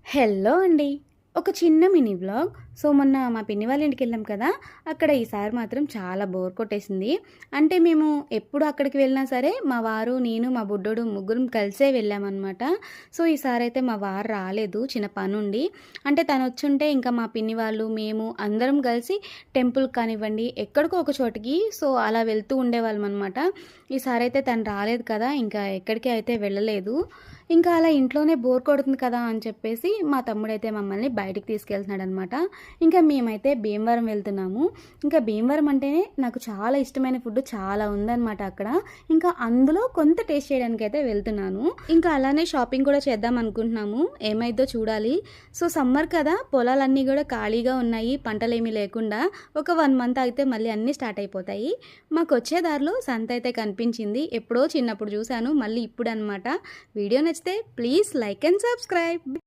Hello అండి. ఒక చిన్న మినీ వ్లాగ్. మొన్న మా పిన్ని వాళ్ళ ఇంటికెళ్ళాం కదా! అక్కడ ఈసారి మాత్రం చాలా బోర్ కొట్టేసింది. అంటే మేము ఎప్పుడు అక్కడికి వెళ్ళినా సరే మా వారు, నేను, మా బుడ్డోడు ముగ్గురం కలిసే వెళ్ళామనమాట. ఈసారైతే మా వారు రాలేదు చిన్న పనుండి. అంటే తనొచ్చుంటే ఇంకా మా పిన్ని వాళ్ళు, మేము అందరం కలిసి టెంపుల్‌కి కానివ్వండి, ఎక్కడికో ఒక చోటికి అలా వెళ్తూ ఉండేవాళ్ళమనమాట. ఈసారైతే తను రాలేదు కదా! ఇంకా ఎక్కడికి అయితే వెళ్ళలేదు. ఇంకా అలా ఇంట్లోనే బోర్ కొడుతుంది కదా అని చెప్పేసి మా తమ్ముడైతే మమ్మల్ని బయటికి తీసుకెళ్తున్నాడనమాట. ఇంకా మేమైతే భీమవరం వెళ్తున్నాము. ఇంకా భీమవరం అంటేనే నాకు చాలా ఇష్టమైన ఫుడ్ చాలా ఉందనమాట అక్కడ. ఇంకా అందులో కొంత టేస్ట్ చేయడానికైతే వెళ్తున్నాను. ఇంకా అలానే షాపింగ్ కూడా చేద్దాం అనుకుంటున్నాము. ఏమైద్దో చూడాలి. సమ్మర్ కదా, పొలాలన్నీ కూడా ఖాళీగా ఉన్నాయి, పంటలేమీ లేకుండా. ఒక 1 మంత్ ఆగితే మళ్ళీ అన్నీ స్టార్ట్ అయిపోతాయి. మాకొచ్చే దారిలో సంత అయితే కనిపించింది. ఎప్పుడో చిన్నప్పుడు చూశాను, మళ్ళీ ఇప్పుడనమాట. వీడియో నచ్చితే ప్లీజ్ లైక్ అండ్ సబ్స్క్రైబ్.